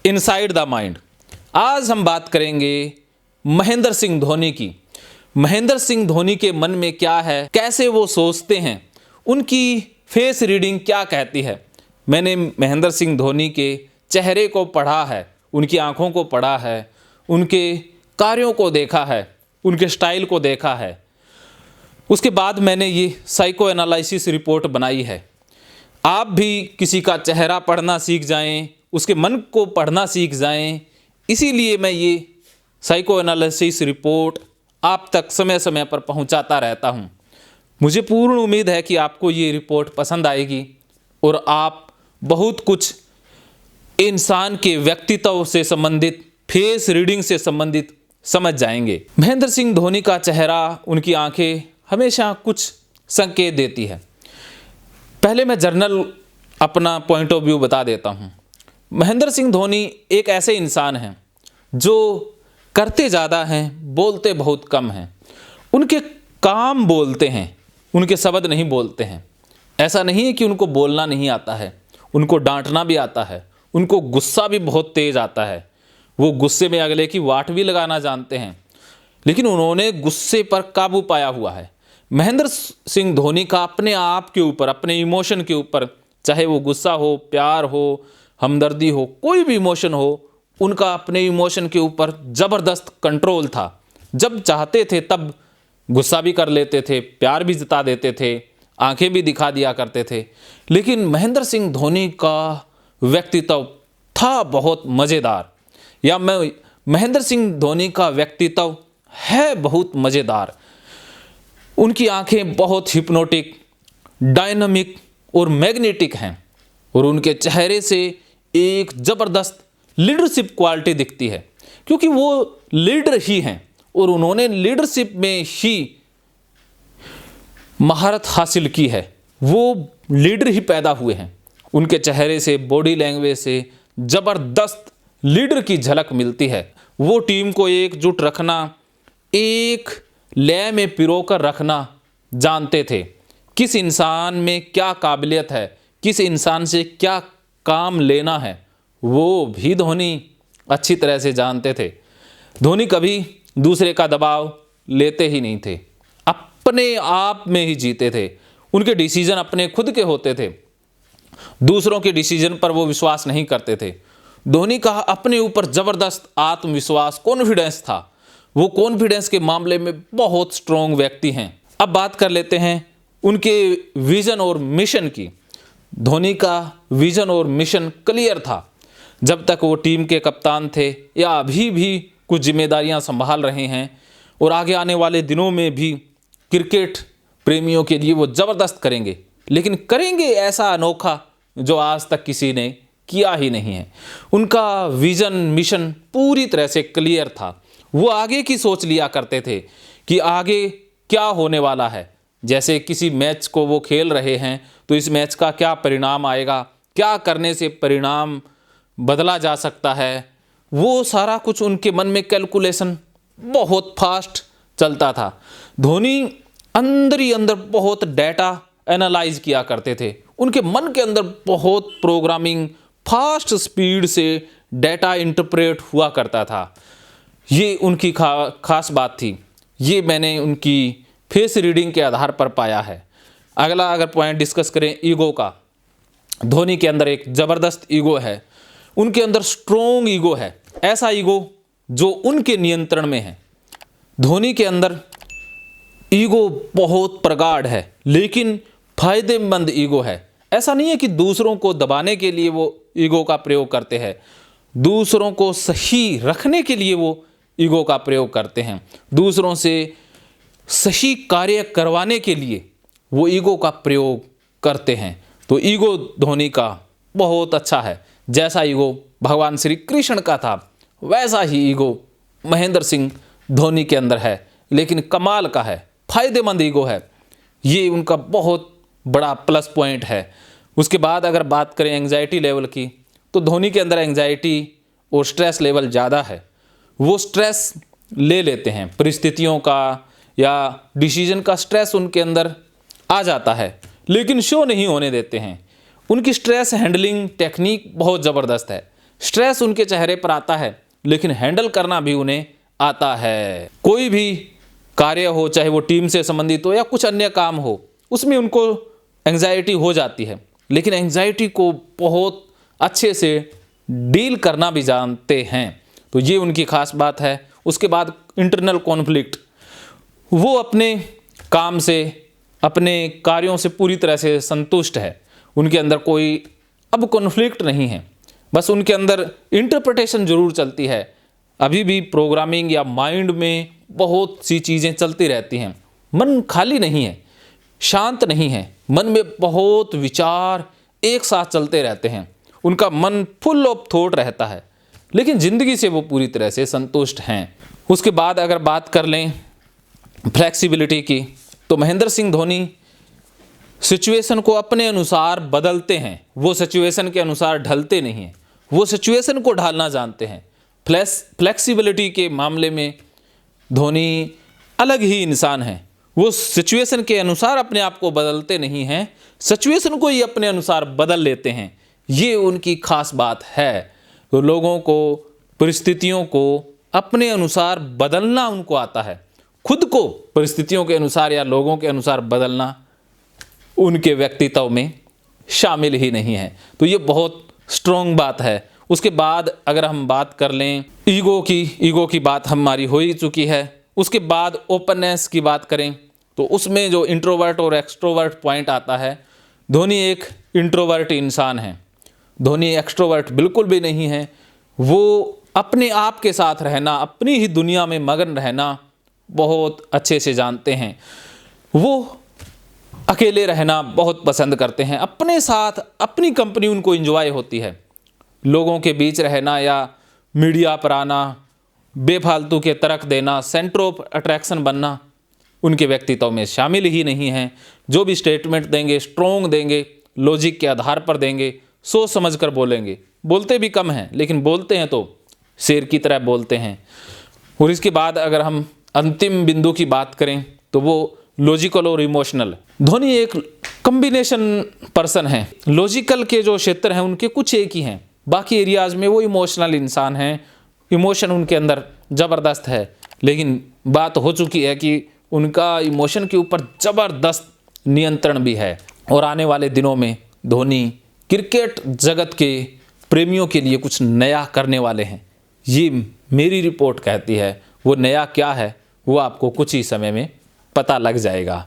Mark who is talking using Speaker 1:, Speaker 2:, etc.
Speaker 1: Inside the mind. आज हम बात करेंगे महेंद्र सिंह धोनी की। महेंद्र सिंह धोनी के मन में क्या है, कैसे वो सोचते हैं, उनकी फेस रीडिंग क्या कहती है। मैंने महेंद्र सिंह धोनी के चेहरे को पढ़ा है, उनकी आंखों को पढ़ा है, उनके कार्यों को देखा है, उनके स्टाइल को देखा है। उसके बाद मैंने ये साइको एनालिसिस रिपोर्ट बनाई है। आप भी किसी का चेहरा पढ़ना सीख जाएं, उसके मन को पढ़ना सीख जाएं, इसीलिए मैं ये साइको एनालिसिस रिपोर्ट आप तक समय समय पर पहुंचाता रहता हूं। मुझे पूर्ण उम्मीद है कि आपको ये रिपोर्ट पसंद आएगी और आप बहुत कुछ इंसान के व्यक्तित्व से संबंधित, फेस रीडिंग से संबंधित समझ जाएंगे। महेंद्र सिंह धोनी का चेहरा, उनकी आंखें हमेशा कुछ संकेत देती है। पहले मैं जर्नल अपना पॉइंट ऑफ व्यू बता देता हूं। महेंद्र सिंह धोनी एक ऐसे इंसान हैं जो करते ज़्यादा हैं, बोलते बहुत कम हैं। उनके काम बोलते हैं, उनके शब्द नहीं बोलते हैं। ऐसा नहीं है कि उनको बोलना नहीं आता है, उनको डांटना भी आता है, उनको गुस्सा भी बहुत तेज आता है। वो गुस्से में अगले की वाट भी लगाना जानते हैं, लेकिन उन्होंने गुस्से पर काबू पाया हुआ है। महेंद्र सिंह धोनी का अपने आप के ऊपर, अपने इमोशन के ऊपर, चाहे वो गुस्सा हो, प्यार हो, हमदर्दी हो, कोई भी इमोशन हो, उनका अपने इमोशन के ऊपर ज़बरदस्त कंट्रोल था। जब चाहते थे तब गुस्सा भी कर लेते थे, प्यार भी जता देते थे, आंखें भी दिखा दिया करते थे। लेकिन महेंद्र सिंह धोनी का व्यक्तित्व था बहुत मज़ेदार, या महेंद्र सिंह धोनी का व्यक्तित्व है बहुत मज़ेदार। उनकी आंखें बहुत हिप्नोटिक, डायनामिक और मैग्नेटिक हैं और उनके चेहरे से एक ज़बरदस्त लीडरशिप क्वालिटी दिखती है, क्योंकि वो लीडर ही हैं और उन्होंने लीडरशिप में ही महारत हासिल की है। वो लीडर ही पैदा हुए हैं। उनके चेहरे से, बॉडी लैंग्वेज से ज़बरदस्त लीडर की झलक मिलती है। वो टीम को एकजुट रखना, एक लय में पिरोकर रखना जानते थे। किस इंसान में क्या काबिलियत है, किस इंसान से क्या काम लेना है, वो भी धोनी अच्छी तरह से जानते थे। धोनी कभी दूसरे का दबाव लेते ही नहीं थे, अपने आप में ही जीते थे। उनके डिसीजन अपने खुद के होते थे, दूसरों के डिसीजन पर वो विश्वास नहीं करते थे। धोनी का अपने ऊपर ज़बरदस्त आत्मविश्वास, कॉन्फिडेंस था। वो कॉन्फिडेंस के मामले में बहुत स्ट्रॉन्ग व्यक्ति हैं। अब बात कर लेते हैं उनके विज़न और मिशन की। धोनी का विज़न और मिशन क्लियर था जब तक वो टीम के कप्तान थे, या अभी भी कुछ जिम्मेदारियां संभाल रहे हैं, और आगे आने वाले दिनों में भी क्रिकेट प्रेमियों के लिए वो ज़बरदस्त करेंगे। लेकिन करेंगे ऐसा अनोखा जो आज तक किसी ने किया ही नहीं है। उनका विज़न, मिशन पूरी तरह से क्लियर था। वो आगे की सोच लिया करते थे कि आगे क्या होने वाला है। जैसे किसी मैच को वो खेल रहे हैं तो इस मैच का क्या परिणाम आएगा, क्या करने से परिणाम बदला जा सकता है, वो सारा कुछ उनके मन में कैलकुलेशन बहुत फास्ट चलता था। धोनी अंदर ही अंदर बहुत डाटा एनालाइज किया करते थे। उनके मन के अंदर बहुत प्रोग्रामिंग, फास्ट स्पीड से डाटा इंटरप्रेट हुआ करता था। ये उनकी खास बात थी। ये मैंने उनकी फेस रीडिंग के आधार पर पाया है। अगला अगर पॉइंट डिस्कस करें ईगो का, धोनी के अंदर एक ज़बरदस्त ईगो है। उनके अंदर स्ट्रॉन्ग ईगो है, ऐसा ईगो जो उनके नियंत्रण में है। धोनी के अंदर ईगो बहुत प्रगाढ़ है, लेकिन फायदेमंद ईगो है। ऐसा नहीं है कि दूसरों को दबाने के लिए वो ईगो का प्रयोग करते हैं, दूसरों को सही रखने के लिए वो ईगो का प्रयोग करते हैं, दूसरों से सही कार्य करवाने के लिए वो ईगो का प्रयोग करते हैं। तो ईगो धोनी का बहुत अच्छा है। जैसा ईगो भगवान श्री कृष्ण का था, वैसा ही ईगो महेंद्र सिंह धोनी के अंदर है, लेकिन कमाल का है, फायदेमंद ईगो है। ये उनका बहुत बड़ा प्लस पॉइंट है। उसके बाद अगर बात करें एंग्जाइटी लेवल की, तो धोनी के अंदर एंग्जाइटी और स्ट्रेस लेवल ज़्यादा है। वो स्ट्रेस ले लेते हैं, परिस्थितियों का या डिसीजन का स्ट्रेस उनके अंदर आ जाता है, लेकिन शो नहीं होने देते हैं। उनकी स्ट्रेस हैंडलिंग टेक्निक बहुत ज़बरदस्त है। स्ट्रेस उनके चेहरे पर आता है, लेकिन हैंडल करना भी उन्हें आता है। कोई भी कार्य हो, चाहे वो टीम से संबंधित हो या कुछ अन्य काम हो, उसमें उनको एंग्जाइटी हो जाती है, लेकिन एंग्जाइटी को बहुत अच्छे से डील करना भी जानते हैं। तो ये उनकी खास बात है। उसके बाद इंटरनल कॉन्फ्लिक्ट, वो अपने काम से, अपने कार्यों से पूरी तरह से संतुष्ट है। उनके अंदर कोई अब कॉन्फ्लिक्ट नहीं है, बस उनके अंदर इंटरप्रिटेशन जरूर चलती है। अभी भी प्रोग्रामिंग या माइंड में बहुत सी चीज़ें चलती रहती हैं। मन खाली नहीं है, शांत नहीं है, मन में बहुत विचार एक साथ चलते रहते हैं। उनका मन फुल ऑफ थॉट रहता है, लेकिन ज़िंदगी से वो पूरी तरह से संतुष्ट हैं। उसके बाद अगर बात कर लें फ्लेक्सिबिलिटी की, तो महेंद्र सिंह धोनी सिचुएशन को अपने अनुसार बदलते हैं। वो सिचुएशन के अनुसार ढलते नहीं हैं, वो सिचुएशन को ढालना जानते हैं। फ्लेक्सिबिलिटी के मामले में धोनी अलग ही इंसान है। वो सिचुएशन के अनुसार अपने आप को बदलते नहीं हैं, सिचुएशन को ही अपने अनुसार बदल लेते हैं। ये उनकी खास बात है। तो लोगों को, परिस्थितियों को अपने अनुसार बदलना उनको आता है। खुद को परिस्थितियों के अनुसार या लोगों के अनुसार बदलना उनके व्यक्तित्व में शामिल ही नहीं है। तो ये बहुत स्ट्रॉन्ग बात है। उसके बाद अगर हम बात कर लें ईगो की बात हमारी हो ही चुकी है। उसके बाद ओपननेस की बात करें, तो उसमें जो इंट्रोवर्ट और एक्सट्रोवर्ट पॉइंट आता है, धोनी एक इंट्रोवर्ट इंसान है, धोनी एक्सट्रोवर्ट बिल्कुल भी नहीं है। वो अपने आप के साथ रहना, अपनी ही दुनिया में मगन रहना बहुत अच्छे से जानते हैं। वो अकेले रहना बहुत पसंद करते हैं, अपने साथ अपनी कंपनी उनको एंजॉय होती है। लोगों के बीच रहना या मीडिया पर आना, बेफालतू के तर्क देना, सेंटर ऑफ अट्रैक्शन बनना उनके व्यक्तित्व में शामिल ही नहीं है। जो भी स्टेटमेंट देंगे स्ट्रॉन्ग देंगे, लॉजिक के आधार पर देंगे, सोच समझ कर बोलेंगे। बोलते भी कम हैं, लेकिन बोलते हैं तो शेर की तरह बोलते हैं। और इसके बाद अगर हम अंतिम बिंदु की बात करें, तो वो लॉजिकल और इमोशनल। धोनी एक कॉम्बिनेशन पर्सन है। लॉजिकल के जो क्षेत्र हैं उनके कुछ एक ही हैं, बाकी एरियाज में वो इमोशनल इंसान हैं। इमोशन उनके अंदर ज़बरदस्त है, लेकिन बात हो चुकी है कि उनका इमोशन के ऊपर ज़बरदस्त नियंत्रण भी है। और आने वाले दिनों में धोनी क्रिकेट जगत के प्रेमियों के लिए कुछ नया करने वाले हैं, ये मेरी रिपोर्ट कहती है। वो नया क्या है वो आपको कुछ ही समय में पता लग जाएगा।